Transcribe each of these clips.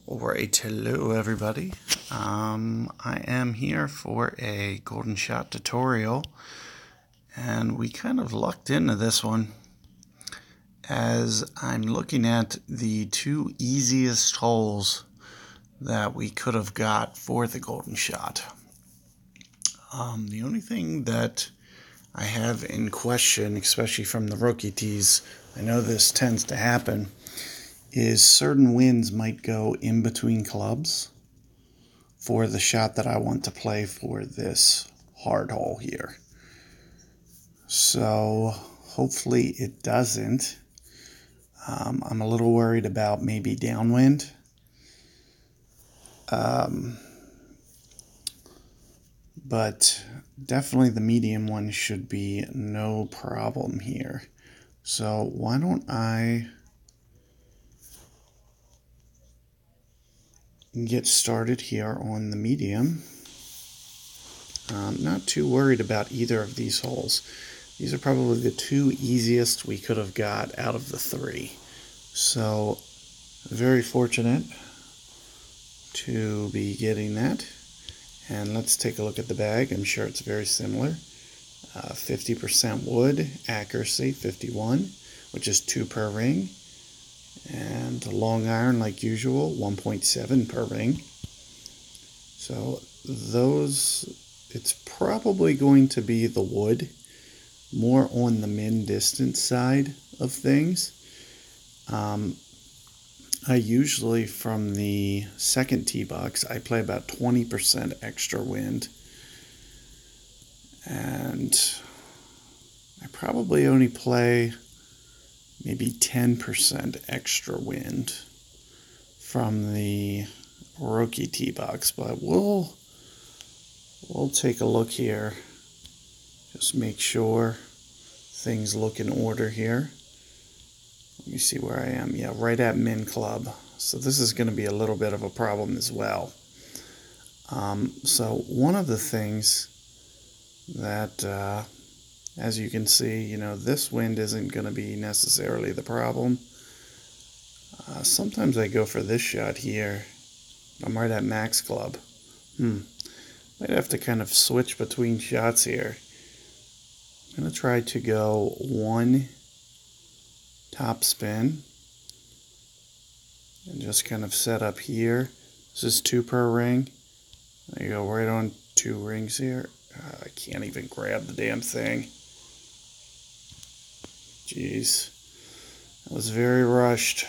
Alright, hello everybody. I am here for a golden shot tutorial, and we kind of lucked into this one as I'm looking at the two easiest holes that we could have got for the golden shot. The only thing that I have in question, especially from the rookie tees, I know this tends to happen, is certain winds might go in between clubs for the shot that I want to play for this hard hole here. So hopefully it doesn't. I'm a little worried about maybe downwind. But definitely the medium one should be no problem here. So why don't I get started here on the medium. Not too worried about either of these holes. These are probably the two easiest we could have got out of the three. So very fortunate to be getting that. And let's take a look at the bag. I'm sure it's very similar. 50% wood, accuracy 51, which is 2 per ring. And the long iron, like usual, 1.7 per ring. So those, it's probably going to be the wood, more on the min distance side of things. I usually, from the second tee box, I play about 20% extra wind. And I probably only play maybe 10% extra wind from the rookie tee box, but we'll take a look here. Just make sure things look in order here. Let me see where I am. Yeah, right at min club. So this is going to be a little bit of a problem as well. So one of the things that as you can see, this wind isn't going to be necessarily the problem. Sometimes I go for this shot here. I'm right at max club. Might have to kind of switch between shots here. I'm going to try to go one top spin and just kind of set up here. This is 2 per ring. I go right on 2 rings here. I can't even grab the damn thing. Jeez. That was very rushed.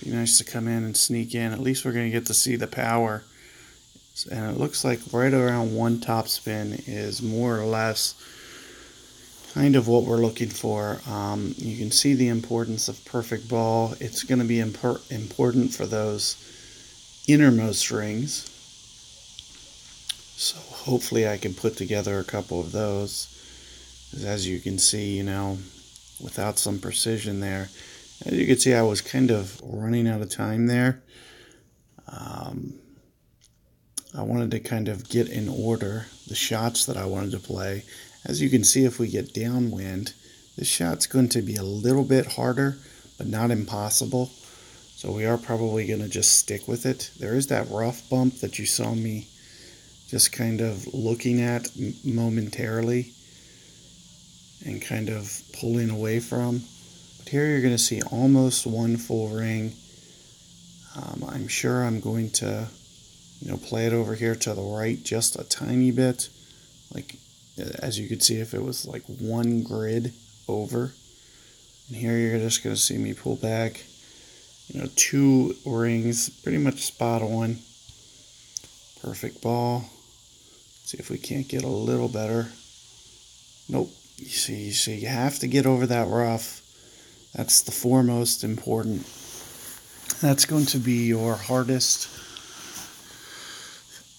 Be nice to come in and sneak in. At least we're going to get to see the power. And it looks like right around 1 top spin is more or less kind of what we're looking for. You can see the importance of perfect ball. It's going to be important for those innermost rings. So hopefully I can put together a couple of those. As you can see, without some precision there. As you can see, I was kind of running out of time there. I wanted to kind of get in order the shots that I wanted to play. As you can see, if we get downwind, this shot's going to be a little bit harder, but not impossible. So we are probably going to just stick with it. There is that rough bump that you saw me just kind of looking at momentarily and kind of pulling away from. But here you're going to see almost 1 full ring. I'm sure I'm going to play it over here to the right just a tiny bit. Like, as you could see, if it was like 1 grid over. And here you're just going to see me pull back. 2 rings, pretty much spot on. Perfect ball. See if we can't get a little better. Nope. You see, you have to get over that rough. That's the foremost important. That's going to be your hardest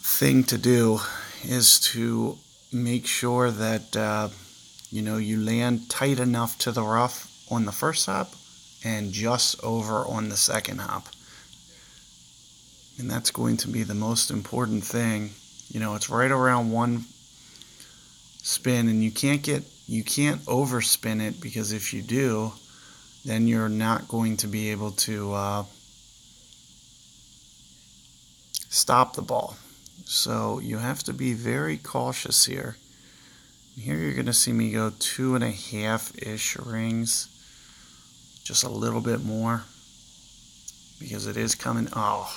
thing to do, is to make sure that you land tight enough to the rough on the first hop and just over on the second hop. And that's going to be the most important thing. It's right around 1 spin, and you can't overspin it, because if you do, then you're not going to be able to stop the ball. So you have to be very cautious here. Here you're going to see me go 2.5-ish rings, just a little bit more, because it is coming. Oh,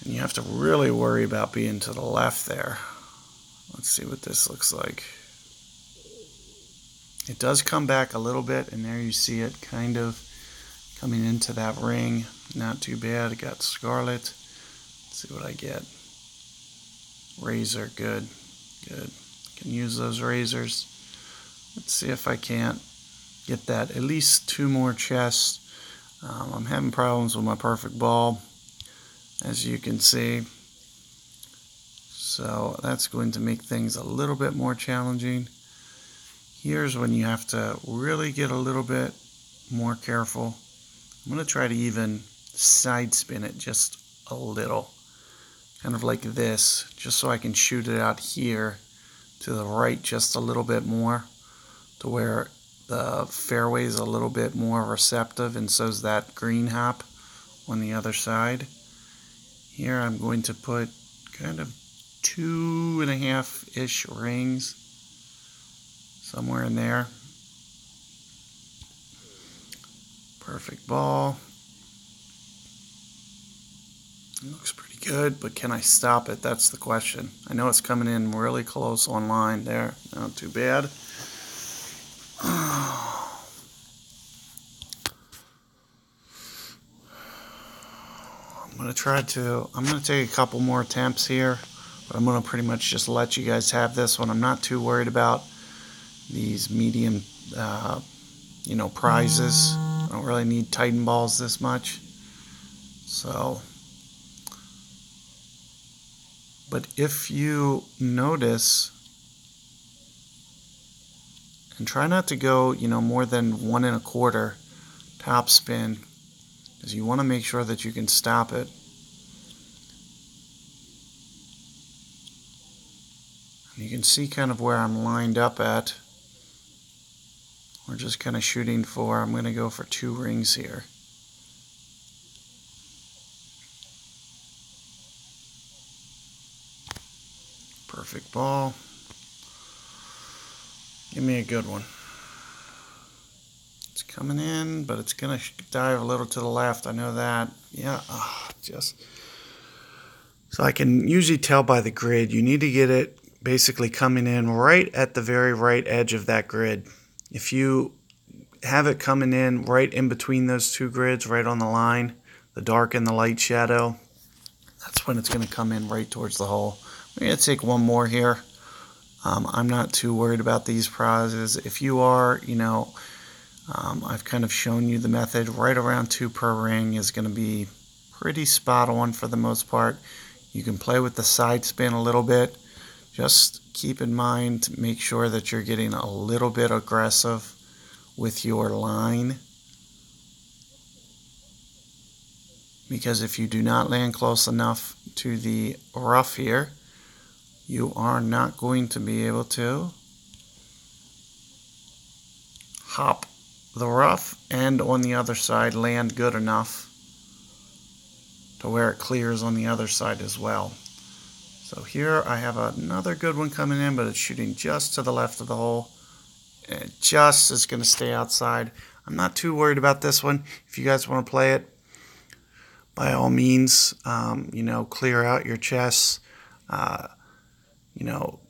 and you have to really worry about being to the left there. Let's see what this looks like. It does come back a little bit, and there you see it kind of coming into that ring. Not too bad. I got scarlet. Let's see what I get. Razor, good, good. Can use those razors. Let's see if I can't get that at least 2 more chests. I'm having problems with my perfect ball, as you can see. So that's going to make things a little bit more challenging. Here's when you have to really get a little bit more careful. I'm going to try to even side spin it just a little, kind of like this, just so I can shoot it out here to the right just a little bit more, to where the fairway is a little bit more receptive, and so is that green hop on the other side. Here I'm going to put kind of 2.5-ish rings, somewhere in there. Perfect ball. It looks pretty good, but can I stop it? That's the question. I know it's coming in really close on line there. Not too bad. I'm going to take a couple more attempts here, but I'm going to pretty much just let you guys have this one. I'm not too worried about these medium, prizes. I don't really need Titan balls this much. So, but if you notice, and try not to go, more than 1 1/4 top spin, because you want to make sure that you can stop it. You can see kind of where I'm lined up at. We're just kind of shooting for, I'm going to go for 2 rings here. Perfect ball. Give me a good one. It's coming in, but it's going to dive a little to the left. I know that. Yeah, so I can usually tell by the grid. You need to get it basically coming in right at the very right edge of that grid. If you have it coming in right in between those 2 grids, right on the line, the dark and the light shadow, that's when it's going to come in right towards the hole. I'm going to take one more here. I'm not too worried about these prizes. If you are, I've kind of shown you the method. Right around 2 per ring is going to be pretty spot on for the most part. You can play with the side spin a little bit. Just keep in mind to make sure that you're getting a little bit aggressive with your line, because if you do not land close enough to the rough here, you are not going to be able to hop the rough and on the other side land good enough to where it clears on the other side as well. So here I have another good one coming in, but it's shooting just to the left of the hole. It just is going to stay outside. I'm not too worried about this one. If you guys want to play it, by all means, clear out your chests.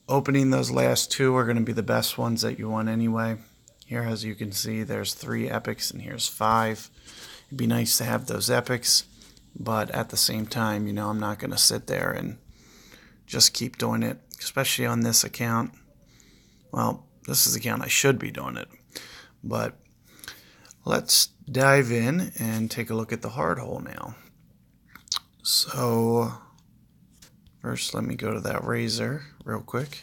Opening those last 2 are going to be the best ones that you want anyway. Here, as you can see, there's 3 epics and here's 5. It'd be nice to have those epics, but at the same time, I'm not going to sit there and just keep doing it, especially on this account. Well, this is the account I should be doing it. But let's dive in and take a look at the hard hole now. So first, let me go to that razor real quick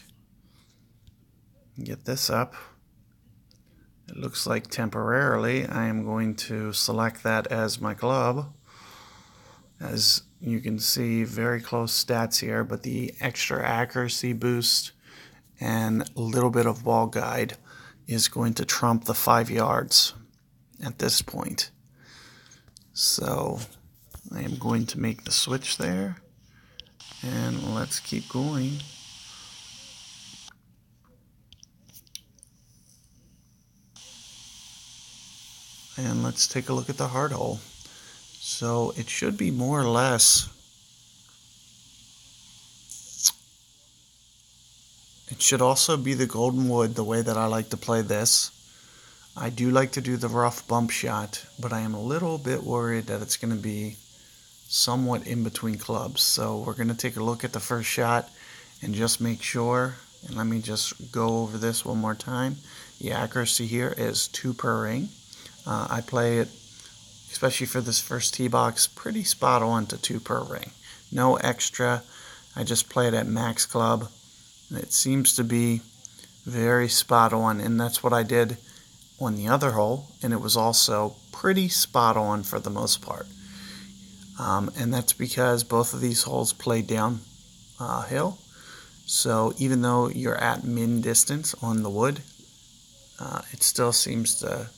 and get this up. It looks like temporarily I am going to select that as my club. As you can see, very close stats here, but the extra accuracy boost and a little bit of ball guide is going to trump the 5 yards at this point. So I am going to make the switch there, and let's keep going. And let's take a look at the hard hole. So it should be more or less, it should also be the golden wood the way that I like to play this. I do like to do the rough bump shot, but I am a little bit worried that it's going to be somewhat in between clubs. So we're going to take a look at the first shot and just make sure, and let me just go over this one more time. The accuracy here is 2 per ring. I play it, especially for this first tee box, pretty spot on to 2 per ring. No extra. I just play it at max club, and it seems to be very spot on, and that's what I did on the other hole, and it was also pretty spot on for the most part. And that's because both of these holes play downhill. So even though you're at min distance on the wood, it still seems to,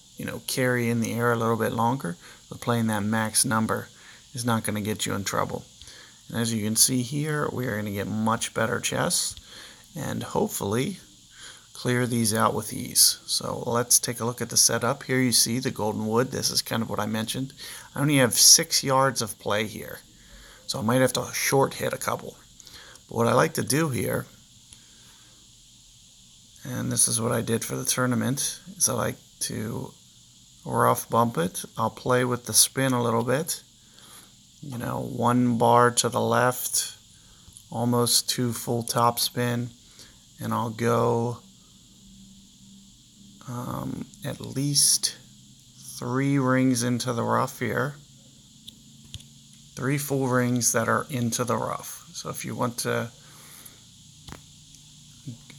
carry in the air a little bit longer. But playing that max number is not going to get you in trouble. And as you can see here, we are going to get much better chests and hopefully clear these out with ease. So let's take a look at the setup. Here you see the golden wood. This is kind of what I mentioned. I only have 6 yards of play here, so I might have to short hit a couple. But what I like to do here, and this is what I did for the tournament, is I like to rough bump it. I'll play with the spin a little bit. 1 bar to the left, almost 2 full top spin, and I'll go at least 3 rings into the rough here. 3 full rings that are into the rough. So if you want to,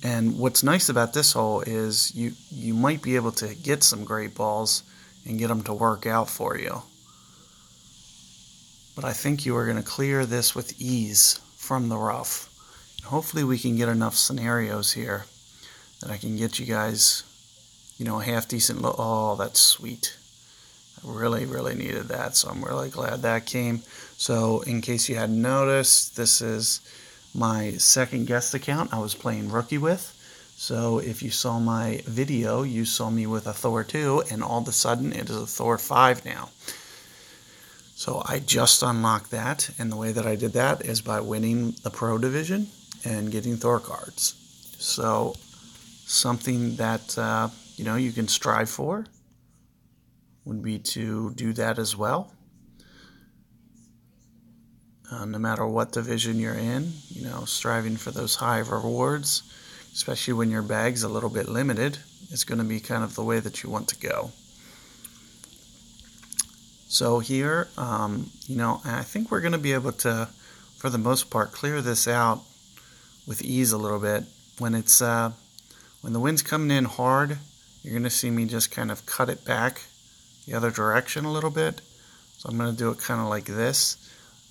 and what's nice about this hole is you might be able to get some great balls and get them to work out for you. But I think you are going to clear this with ease from the rough. And hopefully we can get enough scenarios here that I can get you guys, a half decent look. Oh, that's sweet. I really, really needed that, so I'm really glad that came. So in case you hadn't noticed, this is my second guest account I was playing rookie with. So if you saw my video, you saw me with a Thor 2, and all of a sudden it is a Thor 5 now. So I just unlocked that, and the way that I did that is by winning the Pro Division and getting Thor cards. So something that you can strive for would be to do that as well. No matter what division you're in, striving for those high rewards, especially when your bag's a little bit limited, is going to be kind of the way that you want to go. So here, I think we're going to be able to, for the most part, clear this out with ease a little bit. When the wind's coming in hard, you're going to see me just kind of cut it back the other direction a little bit. So I'm going to do it kind of like this.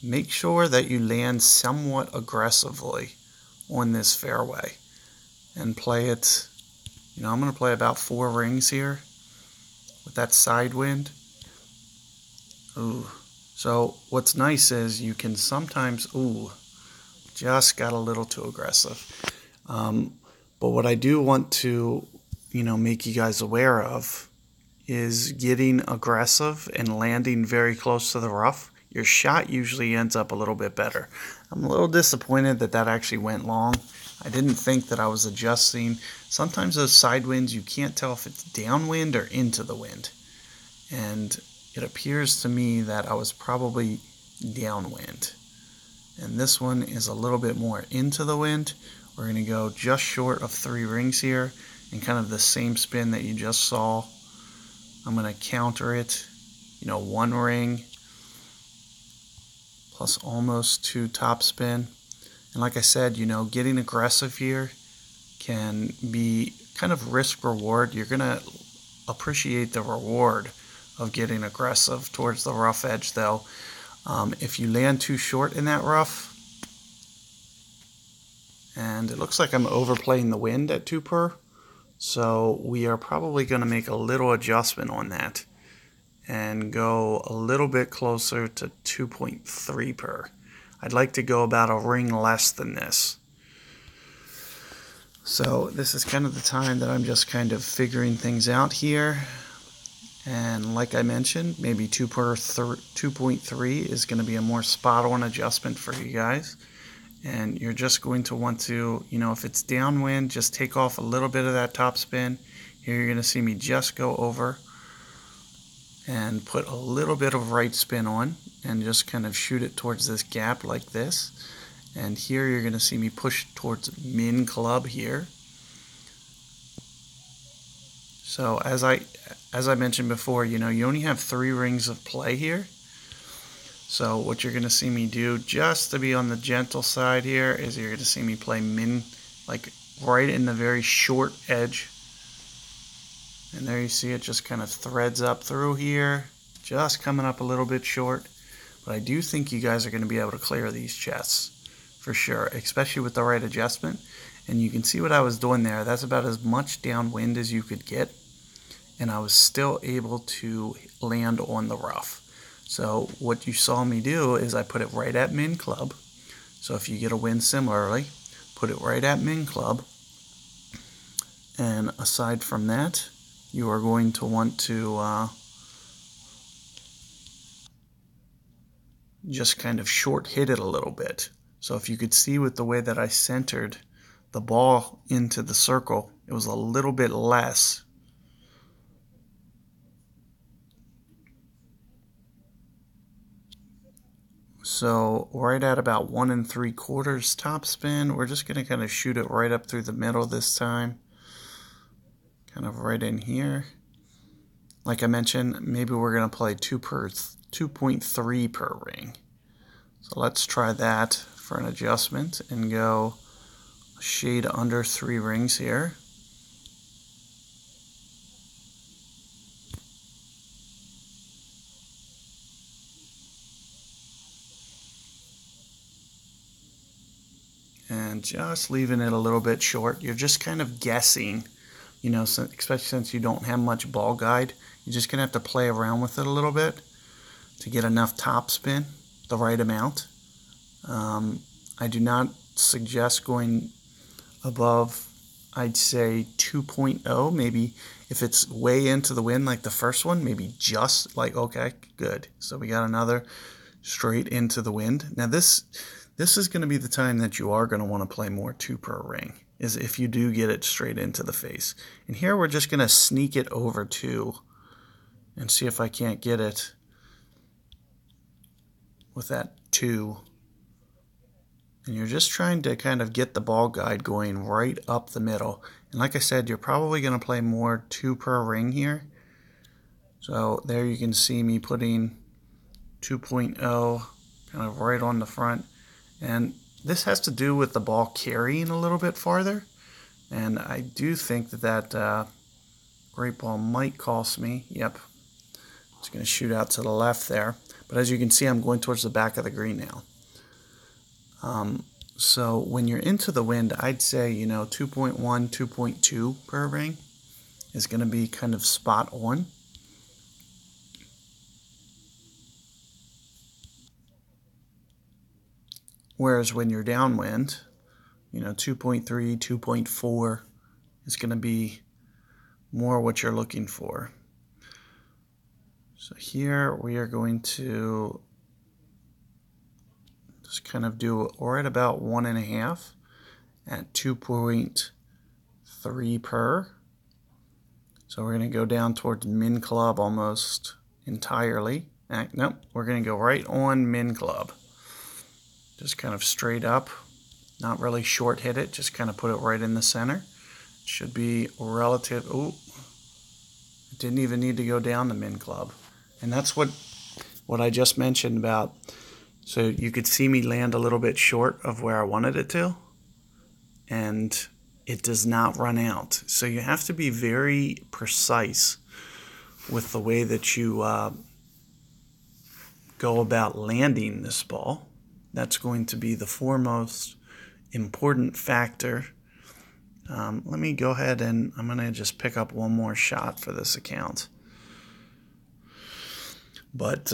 Make sure that you land somewhat aggressively on this fairway and play it. I'm going to play about 4 rings here with that side wind. Ooh. So what's nice is you can sometimes, just got a little too aggressive. But what I do want to, make you guys aware of is getting aggressive and landing very close to the rough. Your shot usually ends up a little bit better. I'm a little disappointed that actually went long. I didn't think that I was adjusting. Sometimes those side winds, you can't tell if it's downwind or into the wind. And it appears to me that I was probably downwind. And this one is a little bit more into the wind. We're going to go just short of 3 rings here, and kind of the same spin that you just saw. I'm going to counter it, 1 ring plus almost 2 top spin. And like I said, getting aggressive here can be kind of risk reward. You're going to appreciate the reward of getting aggressive towards the rough edge, though. If you land too short in that rough, and it looks like I'm overplaying the wind at 2 per, so we are probably going to make a little adjustment on that. and go a little bit closer to 2.3 per. I'd like to go about a ring less than this. So this is kind of the time that I'm just kind of figuring things out here. And like I mentioned, maybe 2.3 is going to be a more spot-on adjustment for you guys. And you're just going to want to, if it's downwind, just take off a little bit of that topspin. Here you're going to see me just go over and put a little bit of right spin on and just kind of shoot it towards this gap like this. And here you're going to see me push towards min club here. So as I mentioned before, you only have 3 rings of play here. So what you're going to see me do, just to be on the gentle side here, is you're going to see me play min, like right in the very short edge. And there you see it just kind of threads up through here, just coming up a little bit short. But I do think you guys are going to be able to clear these chests for sure, especially with the right adjustment. And you can see what I was doing there. That's about as much downwind as you could get. And I was still able to land on the rough. So what you saw me do is I put it right at min club. So if you get a wind similarly, put it right at min club. And aside from that, you are going to want to just kind of short hit it a little bit. So if you could see with the way that I centered the ball into the circle, it was a little bit less. So right at about 1 3/4 topspin, we're just going to kind of shoot it right up through the middle this time. Kind of right in here. Like I mentioned, maybe we're going to play 2.3 per ring. So let's try that for an adjustment and go a shade under 3 rings here. And just leaving it a little bit short. You're just kind of guessing, especially since you don't have much ball guide. You're just going to have to play around with it a little bit to get enough topspin, the right amount. I do not suggest going above, I'd say 2.0. Maybe if it's way into the wind like the first one, maybe just like, okay, good. So we got another straight into the wind. Now this is going to be the time that you are going to want to play more 2 per ring, is if you do get it straight into the face. And here we're just going to sneak it over 2 and see if I can't get it with that 2. And you're just trying to kind of get the ball guide going right up the middle. And like I said, you're probably going to play more 2 per ring here. So there you can see me putting 2.0 kind of right on the front. And this has to do with the ball carrying a little bit farther. And I do think that great ball might cost me. Yep. It's going to shoot out to the left there. But as you can see, I'm going towards the back of the green now. So when you're into the wind, I'd say, 2.1, 2.2 per ring is going to be kind of spot on. Whereas when you're downwind, 2.3, 2.4 is going to be more what you're looking for. So here we are going to just kind of do right about 1.5 at 2.3 per. So we're going to go down towards min club almost entirely. Nope, we're going to go right on min club. Just kind of straight up, not really short hit it, just kind of put it right in the center. It should be relative. Ooh, it didn't even need to go down the min club. And that's what I just mentioned about. So you could see me land a little bit short of where I wanted it to, and it does not run out. So you have to be very precise with the way that you go about landing this ball. That's going to be the foremost important factor. Let me go ahead and I'm going to just pick up one more shot for this account. But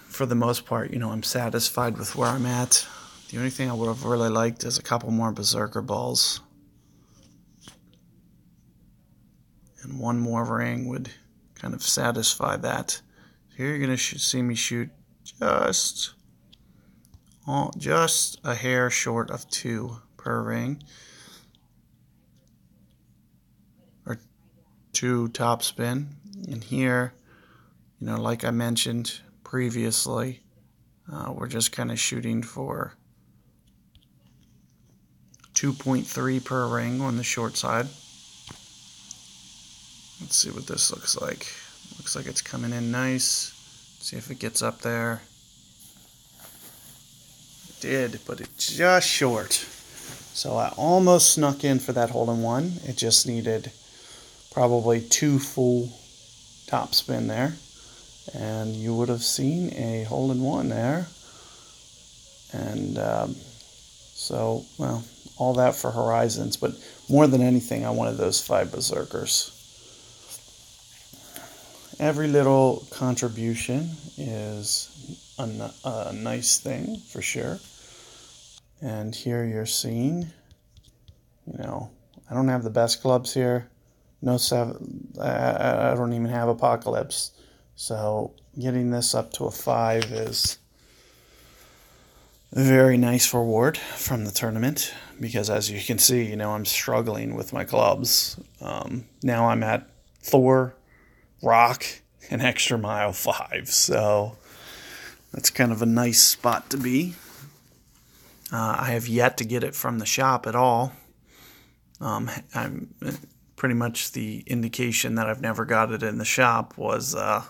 for the most part, I'm satisfied with where I'm at. The only thing I would have really liked is a couple more berserker balls. And one more ring would kind of satisfy that. Here you're going to see me shoot just a hair short of 2 per ring. Or 2 topspin. And here, like I mentioned previously, we're just kind of shooting for 2.3 per ring on the short side. Let's see what this looks like. Looks like it's coming in nice. See if it gets up there. It did, but it's just short. So I almost snuck in for that hole-in-one. It just needed probably 2 full topspin there. And you would have seen a hole-in-one there. And so, well, all that for Horizons. But more than anything, I wanted those 5 berserkers. Every little contribution is a nice thing, for sure. And here you're seeing, I don't have the best clubs here. No 7, I don't even have Apocalypse. So getting this up to a 5 is a very nice reward from the tournament. Because as you can see, I'm struggling with my clubs. Now I'm at Thor, Rock, and Extra Mile 5. So that's kind of a nice spot to be. I have yet to get it from the shop at all. I'm pretty much the indication that I've never got it in the shop was the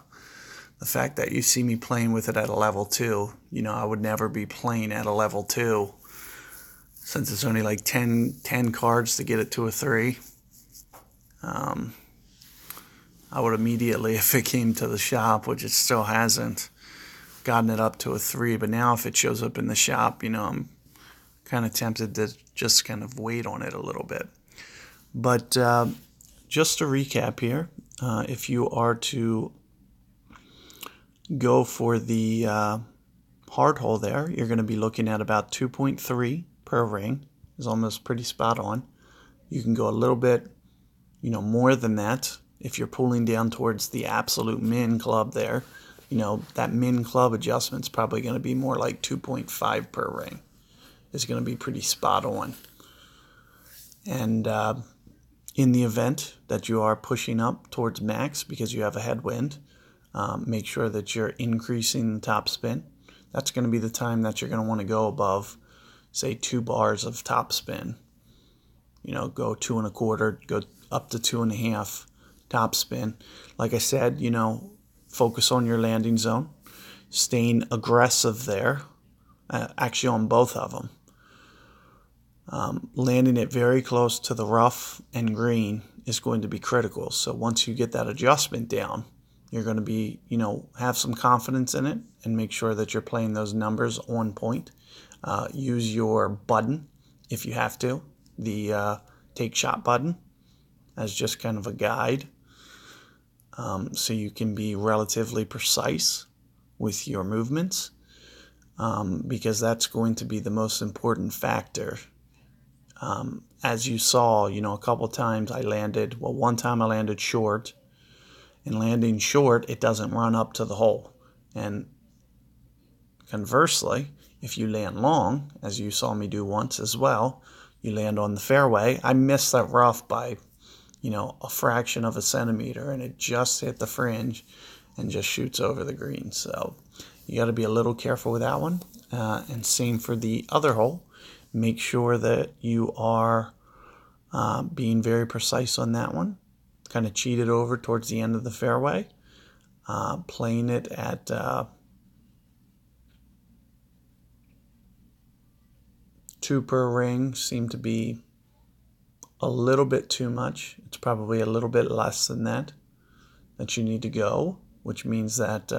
fact that you see me playing with it at a level 2. I would never be playing at a level 2 since it's only like 10 cards to get it to a 3. I would immediately, if it came to the shop, which it still hasn't, gotten it up to a 3. But now if it shows up in the shop, I'm kind of tempted to just kind of wait on it a little bit. But just to recap here, if you are to go for the hard hole there, you're going to be looking at about 2.3 per ring. Is almost pretty spot on. You can go a little bit, more than that if you're pulling down towards the absolute min club there. That min club adjustment's probably going to be more like 2.5 per ring. It's going to be pretty spot on. And in the event that you are pushing up towards max because you have a headwind, make sure that you're increasing the top spin. That's going to be the time that you're going to want to go above, say, 2 bars of top spin. Go 2 1/4, go up to 2 1/2 top spin. Like I said, focus on your landing zone, staying aggressive there, actually on both of them. Landing it very close to the rough and green is going to be critical. So once you get that adjustment down, you're going to be, have some confidence in it and make sure that you're playing those numbers on point. Use your button if you have to, the take shot button, as just kind of a guide. So you can be relatively precise with your movements, because that's going to be the most important factor. As you saw, a couple times one time I landed short, and landing short, it doesn't run up to the hole. And conversely, if you land long, as you saw me do once as well, you land on the fairway. I missed that rough by, a fraction of a centimeter, and it just hit the fringe and just shoots over the green. So you got to be a little careful with that one. And same for the other hole. Make sure that you are being very precise on that one. Kind of cheated over towards the end of the fairway. Playing it at 2 per ring seemed to be a little bit too much. It's probably a little bit less than that you need to go, which means that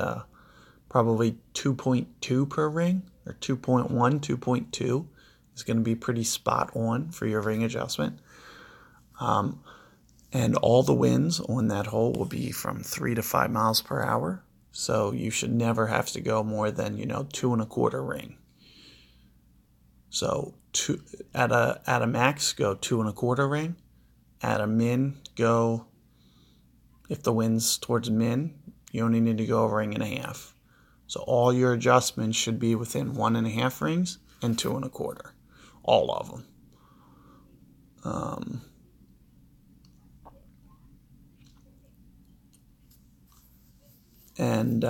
probably 2.2 per ring, or 2.1, 2.2 is going to be pretty spot on for your ring adjustment. And all the winds on that hole will be from 3 to 5 miles per hour. So you should never have to go more than, 2¼ ring. So at a max, go 2¼ ring. At a min, go, if the wind's towards min, you only need to go 1.5 rings. So all your adjustments should be within 1.5 rings and 2¼ all of them. And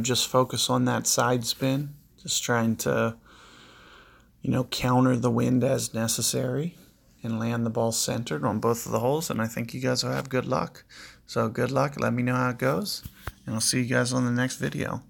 just focus on that side spin, just trying to counter the wind as necessary and land the ball centered on both of the holes, and I think you guys will have good luck. So good luck, let me know how it goes, and I'll see you guys on the next video.